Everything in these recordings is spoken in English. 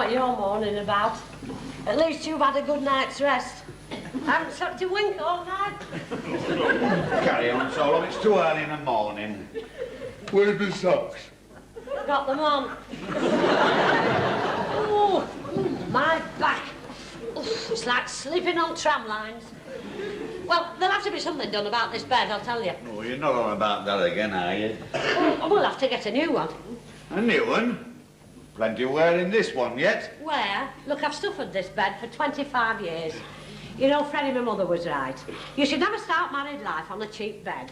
what you're moaning about. At least you've had a good night's rest. I haven't slept a wink all night. Carry on, Solomon. It's too early in the morning. Where are the socks? Got them on. Oh, my back. Oof, it's like sleeping on tram lines. Well, there'll have to be something done about this bed, I'll tell you. Oh, you're not on about that again, are you? We'll have to get a new one. A new one? Plenty of wear in this one yet. Where? Look, I've suffered this bed for 25 years. You know, Freddie, my mother was right. You should never start married life on a cheap bed.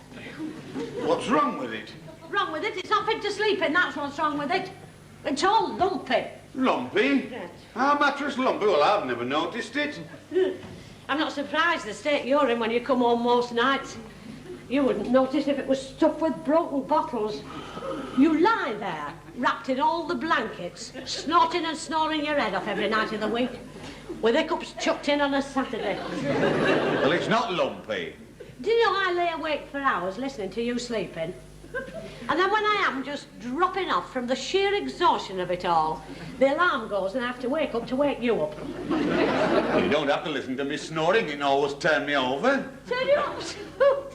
What's wrong with it? Wrong with it? It's not fit to sleep in, that's what's wrong with it. It's all lumpy. Lumpy? Yes. Our mattress lumpy? Well, I've never noticed it. I'm not surprised the state you're in when you come home most nights. You wouldn't notice if it was stuffed with broken bottles. You lie there, wrapped in all the blankets, snorting and snoring your head off every night of the week, with hiccups chucked in on a Saturday. Well, it's not lumpy. Do you know I lay awake for hours listening to you sleeping? And then when I am just dropping off from the sheer exhaustion of it all, the alarm goes and I have to wake up to wake you up. Well, you don't have to listen to me snoring. You can always turn me over. Turn you up?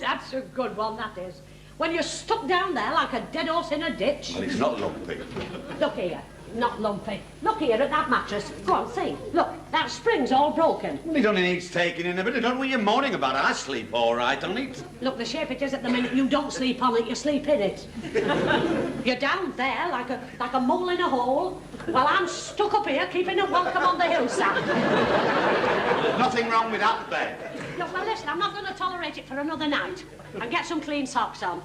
That's a good one, that is. When you're stuck down there like a dead horse in a ditch. Well, it's not lumpy. Look here, not lumpy. Look here at that mattress. Go on, see. Look, that spring's all broken. Well, it only needs taking in a bit. I don't know what you're moaning about. I sleep all right on it. Look, the shape it is at the minute, you don't sleep on it, you sleep in it. You're down there like a mole in a hole, while I'm stuck up here keeping it welcome on the hillside. Nothing wrong with that bed. Look, well, listen, I'm not going to tolerate it for another night. And get some clean socks on.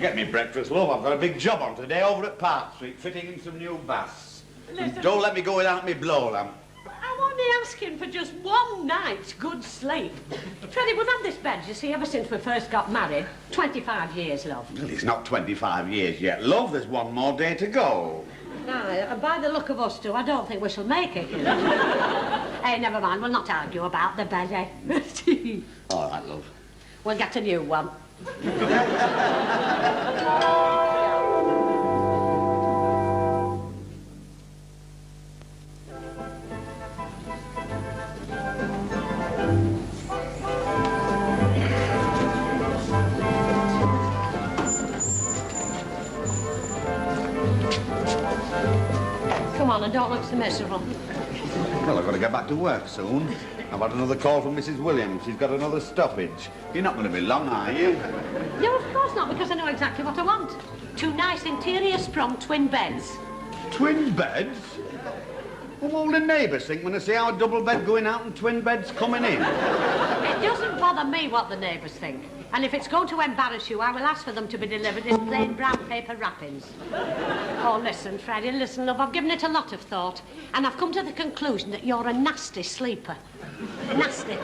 Get me breakfast, love. I've got a big job on today over at Park Street, fitting in some new baths. Listen, Don't let me go without me blow lamp. I'm only asking for just one night's good sleep. Freddie, we've had this bed, you see, ever since we first got married. 25 years, love. Well, it's not 25 years yet, love. There's one more day to go. Aye, by the look of us two, I don't think we shall make it, you know. Hey, never mind, we'll not argue about the bed, eh? All right, love. We'll get a new one. Come on, and don't look so miserable. Well, I've got to get back to work soon. I've had another call from Mrs. Williams. She's got another stoppage. You're not going to be long, are you? No, of course not, because I know exactly what I want. 2 nice interior-sprung twin beds. Twin beds? What will the neighbours think when they see our double bed going out and twin beds coming in? It doesn't bother me what the neighbours think. And if it's going to embarrass you, I will ask for them to be delivered in plain brown paper wrappings. Oh, listen, Freddie, listen, love, I've given it a lot of thought, and I've come to the conclusion that you're a nasty sleeper. Nasty.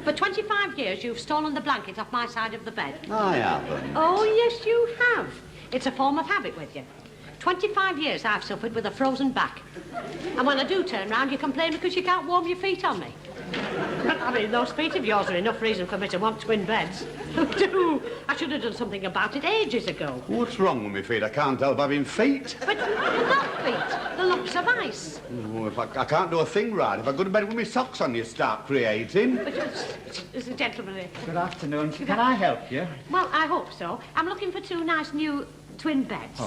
For 25 years, you've stolen the blanket off my side of the bed. I haven't. Oh, yes, you have. It's a form of habit with you. 25 years I've suffered with a frozen back. And when I do turn round, you complain because you can't warm your feet on me. I mean, those feet of yours are enough reason for me to want twin beds. I should have done something about it ages ago. What's wrong with my feet? I can't help having feet. But not feet, the lumps of ice. Oh, if I can't do a thing right. If I go to bed with my socks on, you start creating. But there's a gentleman here. Good afternoon. Can I help you? Well, I hope so. I'm looking for 2 nice new twin beds.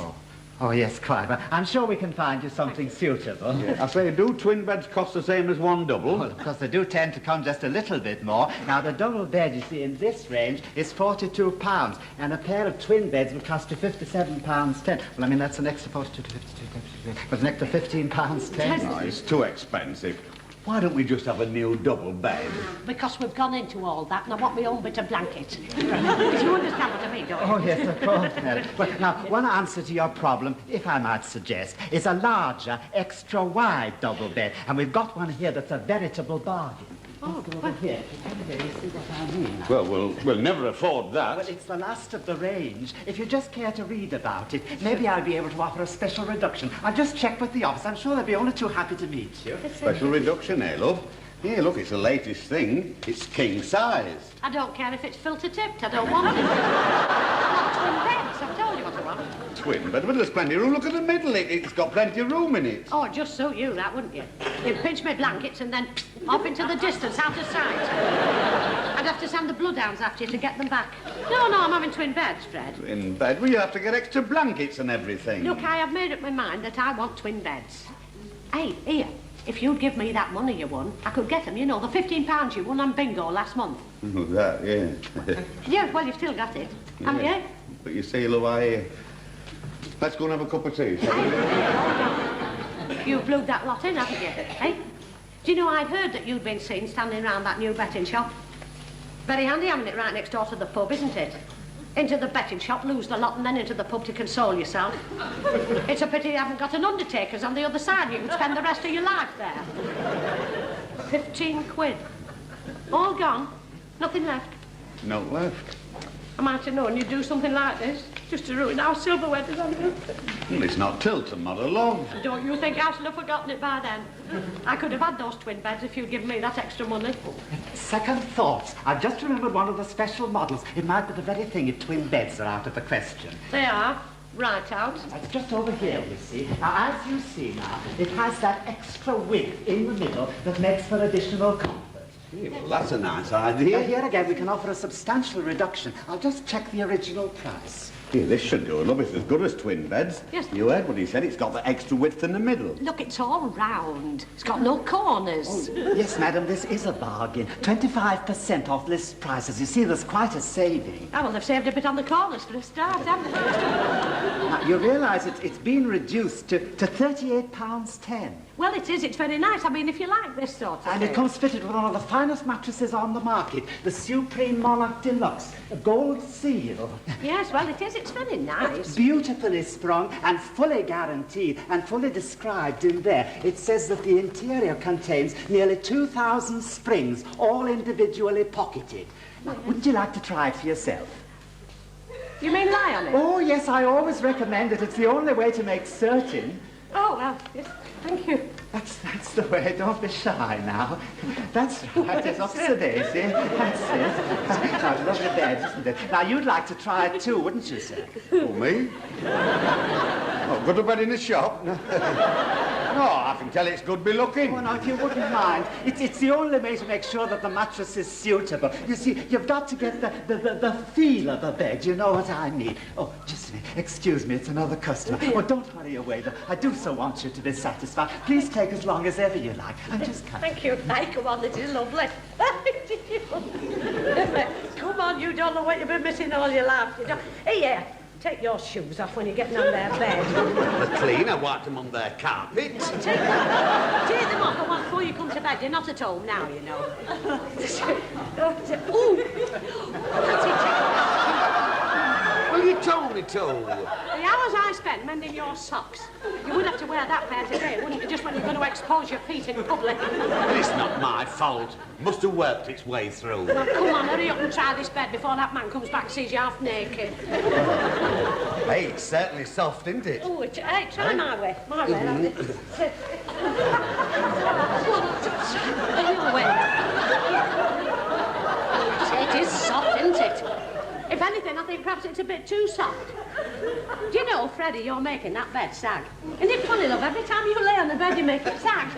Oh, yes, quite. But I'm sure we can find you something suitable. Yeah. I say, do twin beds cost the same as one double? Well, of course, they do tend to come just a little bit more. Now, the double bed, you see, in this range is £42, and a pair of twin beds would cost you £57.10. Well, I mean, that's an extra 42 to 52, but an extra £15.10. No, it's too expensive. Why don't we just have a new double bed? Because we've gone into all that, and I want my own bit of blanket. Do you understand what I mean, don't you? Oh, yes, of course, Mary. Well, now, one answer to your problem, if I might suggest, is a larger, extra-wide double bed. And we've got one here that's a veritable bargain. Oh, over here. You see what I mean? Well, we'll never afford that. Well, it's the last of the range. If you just care to read about it, maybe I'll be able to offer a special reduction. I'll just check with the office. I'm sure they'll be only too happy to meet you. Special reduction, eh, love? Here, look, it's the latest thing. It's king size. I don't care if it's filter tipped. I don't want it. I want twin beds. I've told you what I want. twin bed, but there's plenty of room. Look at the middle. It's got plenty of room in it. Oh, it'd just suit you, that, wouldn't you? You'd pinch my blankets and then off into the distance, out of sight. I'd have to send the bloodhounds after you to get them back. No, I'm having twin beds, Fred. Twin bed? Well, you have to get extra blankets and everything. Look, I have made up my mind that I want twin beds. Hey, here, if you'd give me that money you won, I could get them, you know, the £15 you won on bingo last month. Oh, that, yeah. Yeah, well, you've still got it, haven't you? But you see, Lou, let's go and have a cup of tea, shall we? You've glued that lot in, haven't you? Eh? Do you know, I'd heard that you'd been seen standing round that new betting shop. Very handy having it right next door to the pub, isn't it? Into the betting shop, lose the lot, and then into the pub to console yourself. It's a pity you haven't got an undertaker's on the other side. You can spend the rest of your life there. 15 quid. All gone. Nothing left. No left. I might have known you'd do something like this, just to ruin our silverware design. Well, it's not till tomorrow, love. Don't you think I should have forgotten it by then? I could have had those twin beds if you'd given me that extra money. Second thoughts. I've just remembered one of the special models. It might be the very thing if twin beds are out of the question. They are. Right out. It's just over here, you see. Now, as you see now, it has that extra width in the middle that makes for additional comfort. Yeah, well, that's a nice idea. Here again, we can offer a substantial reduction. I'll just check the original price. Yeah, this should do, love. It's as good as twin beds. Yes. You heard what he said. It's got the extra width in the middle. Look, it's all round. It's got no corners. Oh, yes, madam, this is a bargain. 25% off list prices. You see, there's quite a saving. Oh, well, they've saved a bit on the corners for a start, haven't they? Now, you realise it's been reduced to £38.10. Well, it is. It's very nice. I mean, if you like this sort of And thing. it comes fitted with one of the finest mattresses on the market, the Supreme Monarch Deluxe, a gold seal. Yes, well, it is. It's very nice. Beautifully sprung and fully guaranteed and fully described in there. It says that the interior contains nearly 2,000 springs, all individually pocketed. Now, wouldn't you like to try it for yourself? You mean lie on it? Oh, yes, I always recommend it. It's the only way to make certain. Oh, well, yes, thank you. That's the way. Don't be shy now. That's right. It's off to Daisy. That's it. Now, lovely bed, isn't it? Now, you'd like to try it too, wouldn't you, sir? Oh, me? Oh, go to bed in the shop? No, I can tell it's good be looking. Oh, no, if you wouldn't mind. It's the only way to make sure that the mattress is suitable. You see, you've got to get the feel of the bed. You know what I mean. Oh, just a minute. Excuse me, it's another customer. Oh, don't hurry away, though. I do so want you to be satisfied. Please take as long as ever you like. I'm just coming. Thank you. Hey, come on, this is lovely. Come on, you don't know what you've been missing all your life. You don't... Hey, yeah. Take your shoes off when you're getting on their bed. They're clean. I wiped them on their carpet. Well, take them off and before you come to bed. You're not at home now, you know. Ooh. That's it. Well, you told me to. The hours I spent mending your socks. You would have to wear that pair today, wouldn't you? Just when you're going to expose your feet in public. Well, it's not my fault. Must have worked its way through. Well, come on, hurry up and try this bed before that man comes back and sees you half naked. Hey, it's certainly soft, isn't it? Oh, hey, try my way. My way. Your way. It is soft, isn't it? If anything, I think perhaps it's a bit too soft. Do you know, Freddie, you're making that bed sag. Isn't it funny, love? Every time you lay on the bed, you make it sag.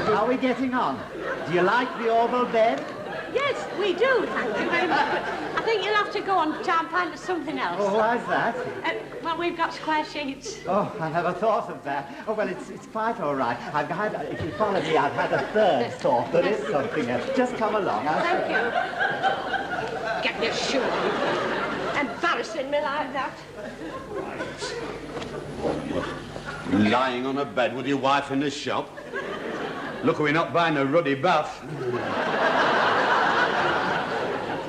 How are we getting on? Do you like the oval bed? Yes, we do, thank you very much. But I think you'll have to go and try and find us something else. Oh, why's that? Well, we've got square sheets. Oh, I never thought of that. Oh, well, it's quite all right. I've had, if you follow me, I've had a third thought. There is something else. Just come along. Thank you. Get your shoe on. Embarrassing me like that. Lying on a bed with your wife in the shop. Look, we're not buying a ruddy bath.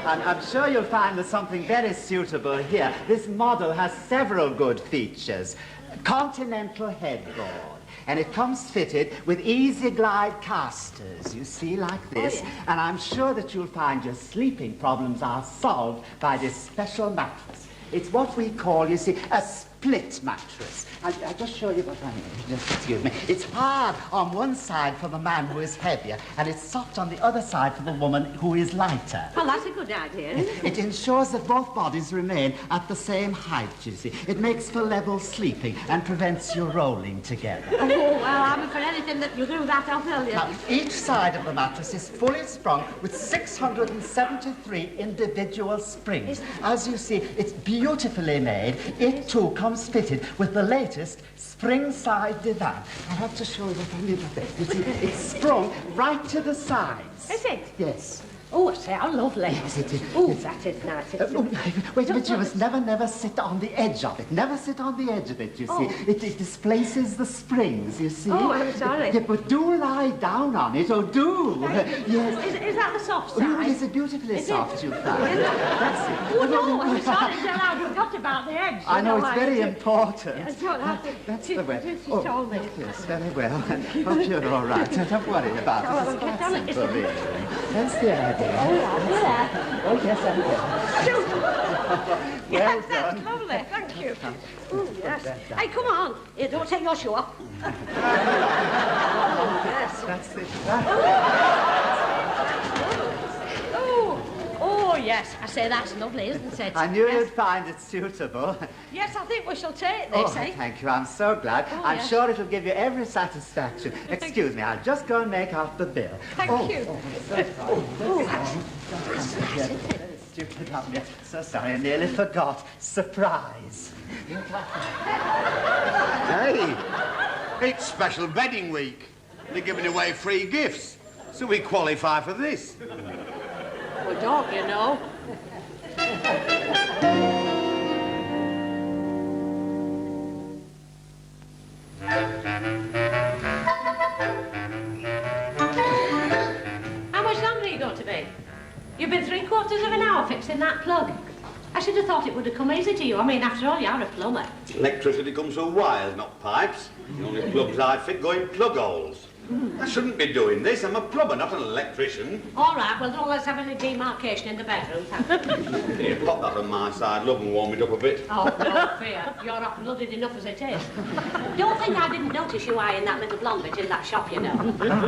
I'm sure you'll find there's something very suitable here. This model has several good features. Continental headboard. And it comes fitted with easy glide casters, you see, like this. Oh, yeah. And I'm sure that you'll find your sleeping problems are solved by this special mattress. It's what we call, you see, a split mattress. I'll just show you what I mean. Just excuse me. It's hard on one side for the man who is heavier, and it's soft on the other side for the woman who is lighter. Well, that's a good idea, isn't it? It ensures that both bodies remain at the same height, you see. It makes for level sleeping and prevents you rolling together. Oh, well, I'm for anything that you do that, I'll tell you. Now, each side of the mattress is fully sprung with 673 individual springs. As you see, it's beautifully made. It, too, comes fitted with the latest spring-side divan. I have to show you what I mean by that. You see, it's sprung right to the sides. Is it? Yes. Oh, I say, how lovely. Yes, it is. Oh, Yes. that is nice. Wait a minute, you must never sit on the edge of it. Never sit on the edge of it, you see. It displaces the springs, you see. Oh, I'm sorry. Yeah, but do lie down on it, oh, do. Yes. Is that the soft Oh, no, side? it's a beautifully soft, you find. That's it. Oh, no, I'm sorry, Jill, I forgot about the edge. I know, it's very important. Yes, well, That's the way. She told me. Yes, very well. Hope you're all right. Don't worry about it. It's quite simple, really. That's the idea. Oh, yeah. Oh, yes, I will. Yes, Well that's done. lovely. Thank you. Oh, yes. Hey, come on. Here, don't take your shoe off. Oh, yes. That's it. Oh, yes. I say that's lovely, isn't it? I knew Yes. you'd find it suitable. Yes, I think we shall take Oh, this, eh? thank you. I'm so glad. Oh, I'm yes. sure it'll give you every satisfaction. Excuse me, I'll just go and make out the bill. Thank you. Yes, very stupid of me. So sorry, I nearly forgot. Surprise. Hey, it's special bedding week. They're giving away free gifts, so we qualify for this. Well, dog, you know. How much longer are you going to be? You've been 3/4 of an hour fixing that plug. I should have thought it would have come easy to you. I mean, after all, you're a plumber. Electricity comes through wires, not pipes. The only plugs I fit go in plug holes. I shouldn't be doing this. I'm a plumber, not an electrician. All right, well, don't let's have any demarcation in the bedroom. Here, pop that on my side, love, and warm it up a bit. Oh, no fear. You're not blooded enough as it is. Don't think I didn't notice you eyeing that little blonde bit in that shop, you know.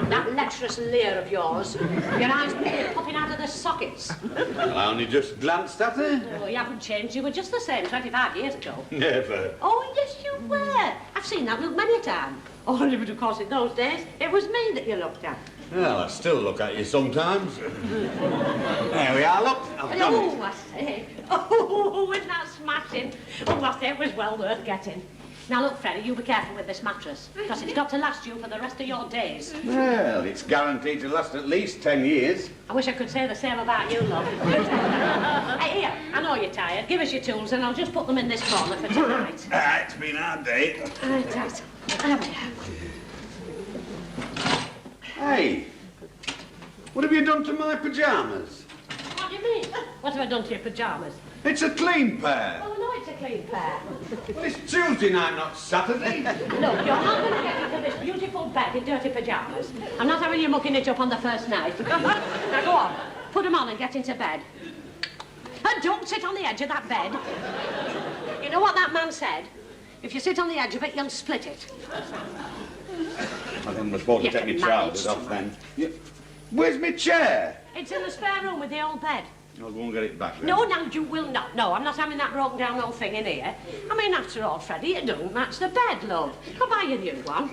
That lecherous leer of yours. Your eyes popping out of the sockets. Well, I only just glanced at her. Oh, you haven't changed. You were just the same 25 years ago. Never. Oh, yes, you were. I've seen that look many a time. Oh, but of course, in those days, it was me that you looked at. Well, I still look at you sometimes. There we are, look. I've done it. Oh, I say. Oh, isn't that smashing? Oh, I say it was well worth getting. Now, look, Freddie, you be careful with this mattress, because it's got to last you for the rest of your days. Well, it's guaranteed to last at least 10 years. I wish I could say the same about you, love. Hey, here, I know you're tired. Give us your tools, and I'll just put them in this corner for tonight. It's been our day. Right. There we are. Hey, what have you done to my pyjamas? What do you mean? What have I done to your pyjamas? It's a clean pair. Oh, no, it's a clean pair. Well, it's Tuesday night, not Saturday. Look, you're not going to get into this beautiful bed in dirty pyjamas. I'm not having you mucking it up on the first night. Now, go on. Put them on and get into bed. And don't sit on the edge of that bed. You know what that man said? If you sit on the edge of it, you'll split it. I think we're supposed to take my trousers off then. Yeah. Where's my chair? It's in the spare room with the old bed. I'll go and get it back then. No, now you will not. No, I'm not having that broken down old thing in here. I mean, after all, Freddie, it don't match the bed, love. I'll buy you a new one.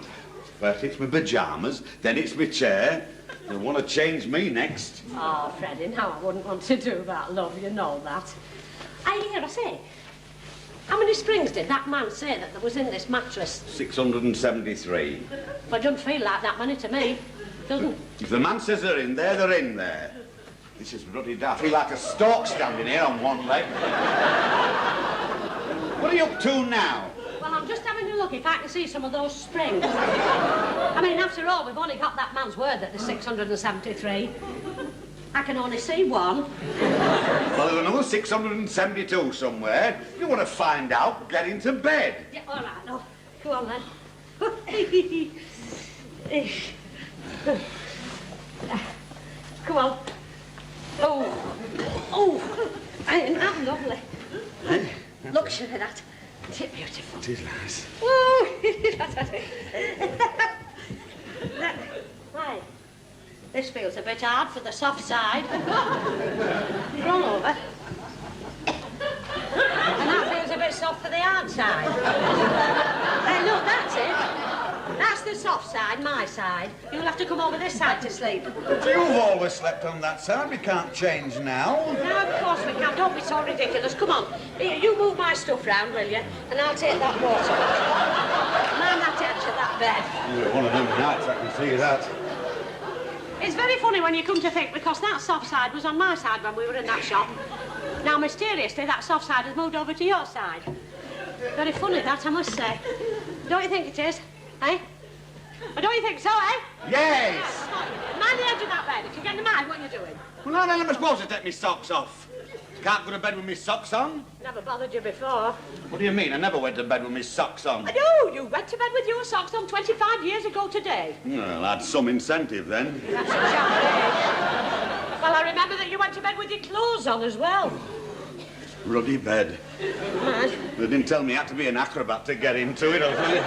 First it's my pyjamas, then it's my chair. They'll want to change me next. Oh, Freddie, now I wouldn't want to do that, love. You know that. I say, how many springs did that man say that there was in this mattress? 673. Well, it doesn't feel like that many to me, doesn't? If the man says they're in there, they're in there. This is bloody daft. I feel like a stork standing here on one leg. What are you up to now? Well, I'm just having a look if I can see some of those springs. I mean, after all, we've only got that man's word that there's 673. I can only see one. Well, there's another 672 somewhere. If you want to find out, get into bed. Yeah, all right, no. Go on, then. Come on. Oh, ain't that lovely? Look at that. Isn't it beautiful? It is nice. Woo! Right. This feels a bit hard for the soft side. Roll over. And that feels a bit soft for the hard side. Hey, look, that's it. That's the soft side, my side. You'll have to come over this side to sleep. But you've always slept on that side. We can't change now. No, of course we can. Don't be so ridiculous. Come on. Here, you move my stuff round, will you? And I'll take that water bottle. Man that edge of that bed. You're one of them nights, I can see that. It's very funny when you come to think, because that soft side was on my side when we were in that shop. Now, mysteriously, that soft side has moved over to your side. Very funny, that, I must say. Don't you think it is? Eh? Don't you think so, eh? Yes! Mind the edge of that bed. If you get in mind what you're doing. Well, how the hell am I supposed to take my socks off? Can't go to bed with my socks on? Never bothered you before. What do you mean? I never went to bed with my socks on. I know. You went to bed with your socks on 25 years ago today. Well, I had some incentive then. That's a chap. Well, I remember that you went to bed with your clothes on as well. Ruddy bed. Man. They didn't tell me I had to be an acrobat to get into it. I was really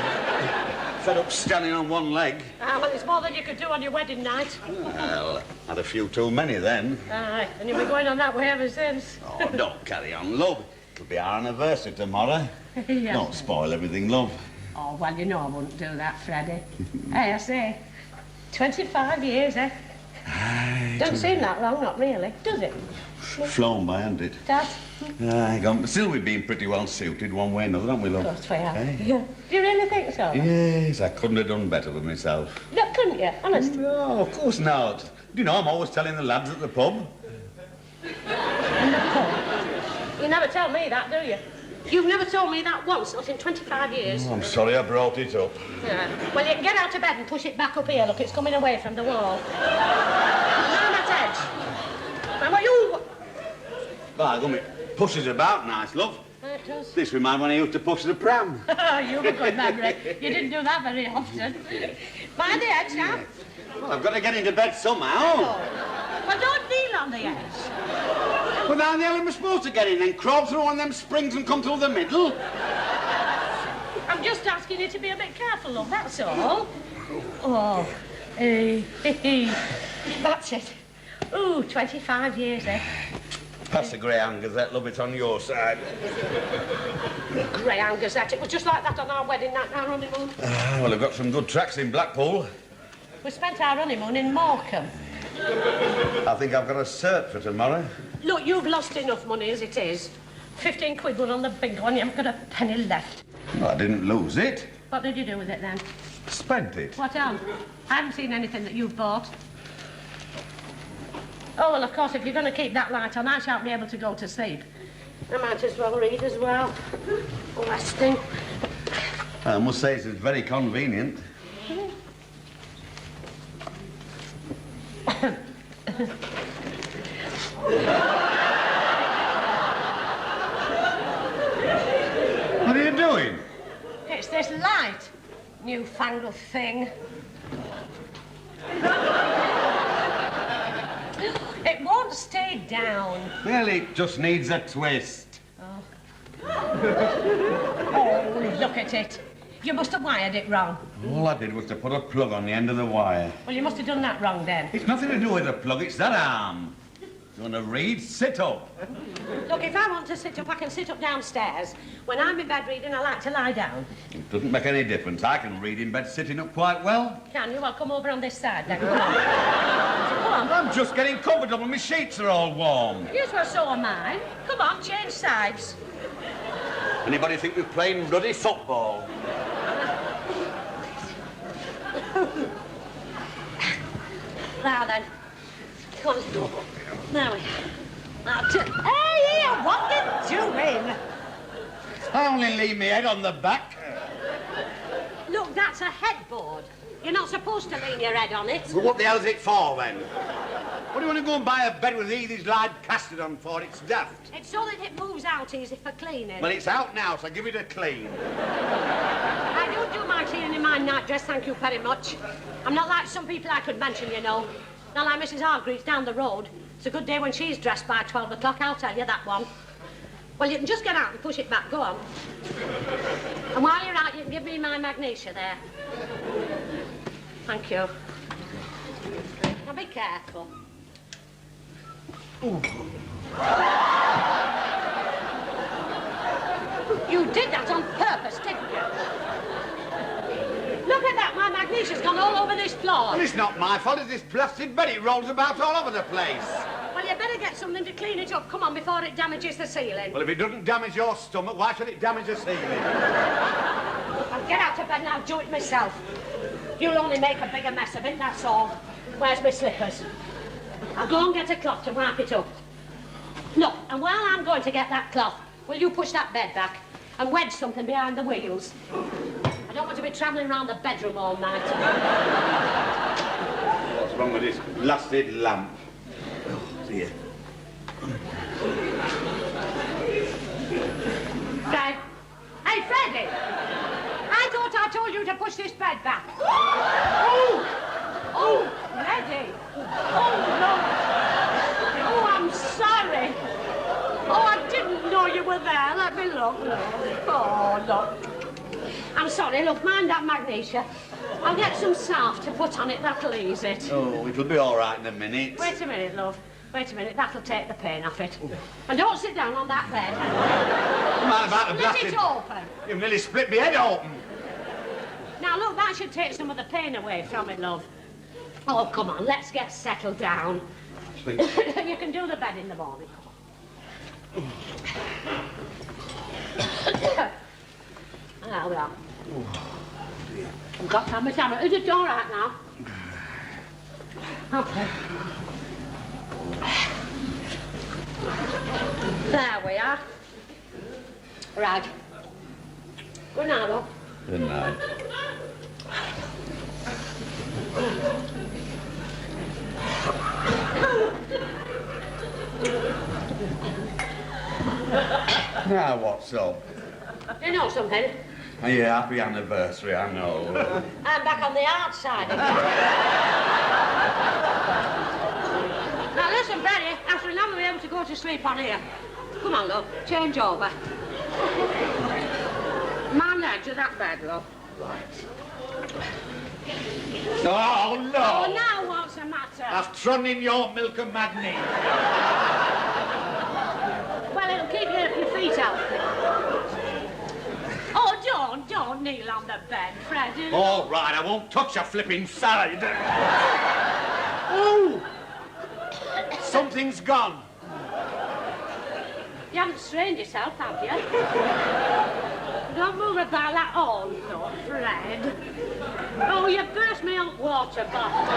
fed up standing on one leg. Ah, well, it's more than you could do on your wedding night. Well, had a few too many then. Aye, and you've been going on that way ever since. Oh, don't carry on, love. It'll be our anniversary tomorrow. Yeah. Don't spoil everything, love. Oh, well, you know I wouldn't do that, Freddie. Hey, I say, 25 years, eh? Aye, Doesn't seem that long, not really, does it? flown by, hasn't it? Dad? Aye, but still we've been pretty well suited one way or another, haven't we, love? Of course we have. Eh? Yeah. Do you really think so? Yes, I couldn't have done better with myself. No, couldn't you? Honest? No, of course not. Do you know, I'm always telling the lads at the pub. In the pub? You never tell me that, do you? You've never told me that once, not in 25 years. Oh, I'm sorry I brought it up. Yeah. Well, you can get out of bed and push it back up here. Look, it's coming away from the wall. Down that edge. And what you... By gum, it pushes about nice, love. It does. This reminds me when I used to push the pram. You've a good memory. You didn't do that very often. Mind the edge now. Well, I've got to get into bed somehow. Oh. Well, don't kneel on the edge. Well, how the hell am I supposed to get in then? Crawl through one of them springs and come through the middle? I'm just asking you to be a bit careful, love, that's all. Oh. That's it. Ooh, 25 years, eh? Pass the Greyhound Gazette, love, it's on your side. Greyhound Gazette. It was just like that on our wedding night, our honeymoon. Well, I've got some good tracks in Blackpool. We spent our honeymoon in Morecambe. I think I've got a cert for tomorrow. Look, you've lost enough money as it is. 15 quid were on the big one, you haven't got a penny left. Well, I didn't lose it. What did you do with it then? Spent it. What on? I haven't seen anything that you've bought. Oh, well, of course, if you're going to keep that light on, I shan't be able to go to sleep. I might as well read as well. Resting. I must say it's very convenient. What are you doing? It's this light, newfangled thing. It won't stay down. Well, it just needs a twist. Oh. Oh, look at it. You must have wired it wrong. All I did was to put a plug on the end of the wire. Well, you must have done that wrong then. It's nothing to do with the plug, it's that arm. You want to read? Sit up. Look, if I want to sit up, I can sit up downstairs. When I'm in bed reading, I like to lie down. It doesn't make any difference. I can read in bed sitting up quite well. Can you? I'll come over on this side then. Come on. Come on. I'm just getting comfortable. My sheets are all warm. Yes, well, so are mine. Come on, change sides. Anybody think we're playing bloody football? Now then. Come on. Now we... Hey, here, what are you doing? I only leave my head on the back. Look, that's a headboard. You're not supposed to lean your head on it. Well, what the hell's it for, then? What do you want to go and buy a bed with these light casted on for? It's daft. It's so that it moves out easy for cleaning. Well, it's out now, so give it a clean. I don't do my cleaning in my nightdress, thank you very much. I'm not like some people I could mention, you know. Not like Mrs. Hargreaves down the road. It's a good day when she's dressed by 12 o'clock, I'll tell you that one. Well, you can just get out and push it back. Go on. And while you're out, you can give me my magnesia there. Thank you. Now, be careful. Ooh. You did that on purpose, didn't you? Look at that, my magnesia's gone all over this floor. Well, it's not my fault, it's this blasted bed. It rolls about all over the place. Well, you better get something to clean it up. Come on, before it damages the ceiling. Well, if it doesn't damage your stomach, why should it damage the ceiling? I'll get out of bed and I'll do it myself. You'll only make a bigger mess of it, that's all. Where's my slippers? I'll go and get a cloth to wipe it up. Look, and while I'm going to get that cloth, will you push that bed back and wedge something behind the wheels? I don't want to be travelling around the bedroom all night. What's wrong with this blasted lamp? Oh, dear. Fred? Hey, Freddie! I thought I told you to push this bed back. Oh! Oh, Freddie! Oh, no! Oh, I'm sorry. Oh, I didn't know you were there. Let me look. Oh, look. I'm sorry. Look, mind that magnesia. I'll get some salve to put on it. That'll ease it. Oh, it'll be all right in a minute. Wait a minute, love. Wait a minute. That'll take the pain off it. And don't sit down on that bed. Mind about the blasted... Split it open. You've nearly split my head open. Now, look, that should take some of the pain away from it, love. Oh, come on. Let's get settled down. You can do the bed in the morning. There we are. I've got time with camera. Is it all right now? Okay. There we are. Right. Good night, love. Good night. Now, what's up? You know something? Oh, yeah, happy anniversary, I know. I'm back on the outside. Now, listen, Freddie, I shall never be able to go to sleep on here. Come on, love, change over. My legs are that bed, love. Right. Oh, no! Oh, now what's the matter? I've thrown in your milk and magnesia. Well, it'll keep your feet healthy. Oh, don't kneel on the bed, Freddie. All right, I won't touch your flipping side. Oh! Something's gone. You haven't strained yourself, have you? Don't move about that all, no, Fred. Oh, you burst me out water bottle.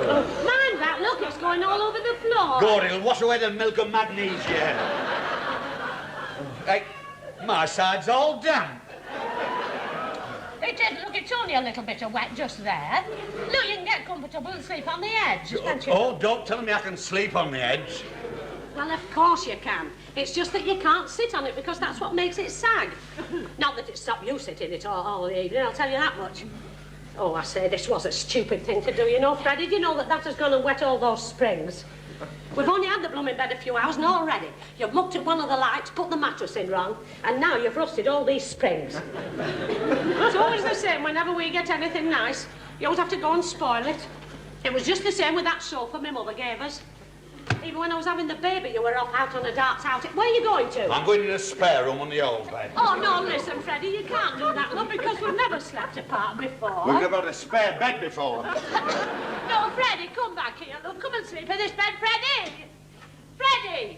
Oh, mind that, look, it's going all over the floor. Good, it'll wash away the milk and magnesia. Hey, my side's all damp. It is, look, it's only a little bit of wet just there. Look, you can get comfortable and sleep on the edge, can't you? Oh, don't tell me I can sleep on the edge. Well, of course you can. It's just that you can't sit on it because that's what makes it sag. Not that it stopped you sitting it all the evening, I'll tell you that much. Oh, I say, this was a stupid thing to do, you know, Freddie. Did you know that has gone and wet all those springs? We've only had the blooming bed a few hours, and already you've mucked at one of the lights, put the mattress in wrong, and now you've rusted all these springs. It's always the same whenever we get anything nice. You always have to go and spoil it. It was just the same with that sofa my mother gave us. Even when I was having the baby, you were off out on a darts outing. Where are you going to? I'm going to the spare room on the old bed. Oh, no, listen, Freddie, you can't do that, love, because we've never slept apart before. We've never had a spare bed before. No, Freddie, come back here, love. Come and sleep in this bed, Freddie! Freddie!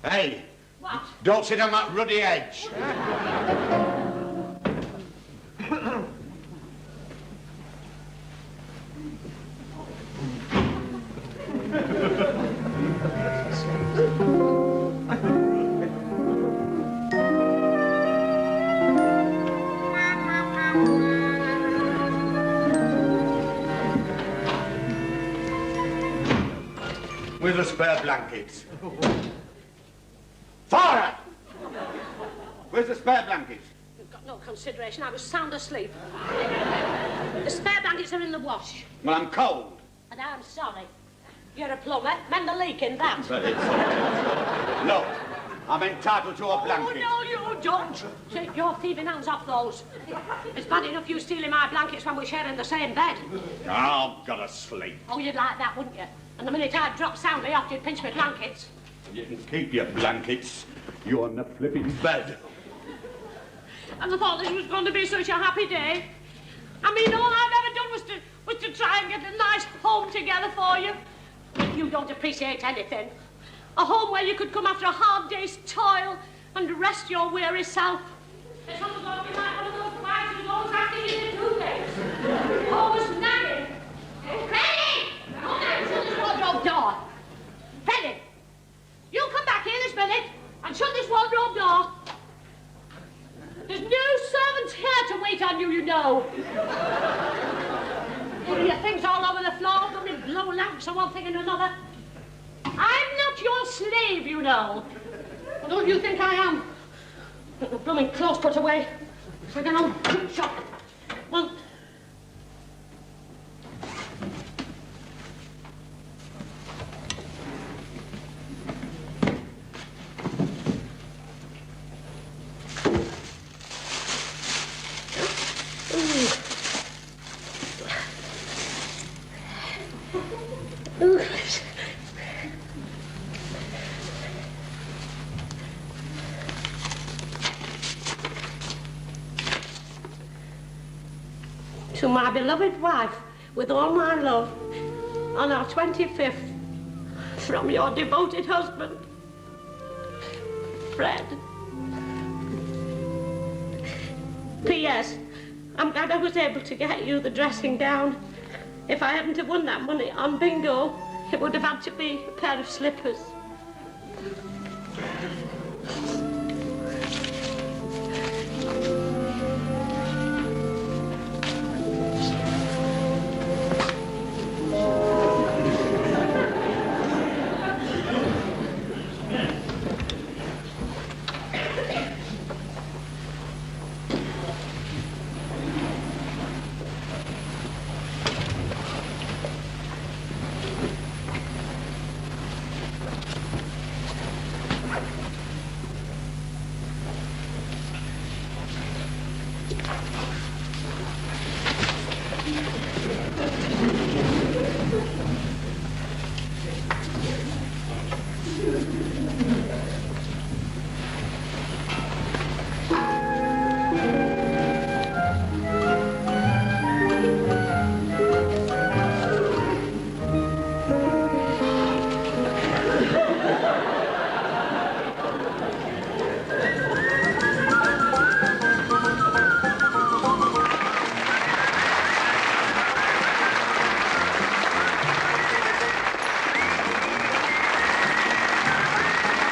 Hey! What? Don't sit on that ruddy edge. Where's the spare blankets? Thora! Where's the spare blankets? You've got no consideration. I was sound asleep. The spare blankets are in the wash. Well, I'm cold. And I'm sorry. You're a plumber. Mend the leak in that. But it's look, I'm entitled to a blanket. Oh, no, you don't. Take your thieving hands off those. It's bad enough you stealing my blankets when we're sharing the same bed. I've got to sleep. Oh, you'd like that, wouldn't you? And the minute I drop soundly off, you'd pinch my blankets. You can keep your blankets. You're on the flipping bed. And I thought this was going to be such a happy day. I mean, all I've ever done was to try and get a nice home together for you. But you don't appreciate anything. A home where you could come after a hard day's toil and rest your weary self. It's not going to be like one of those wives who goes after you in 2 days. Always nagging. Freddie! Come down, shut this wardrobe door. Freddie, you come back here this minute and shut this wardrobe door. There's no servants here to wait on you, you know. Your things all over the floor, blooming blow lamps and one thing and another. I'm not your slave, you know. What don't you think I am? Get the blooming clothes put away. So I can on shop. Well, to my beloved wife, with all my love, on our 25th, from your devoted husband, Fred. P.S. I'm glad I was able to get you the dressing gown. If I hadn't have won that money on bingo, it would have had to be a pair of slippers.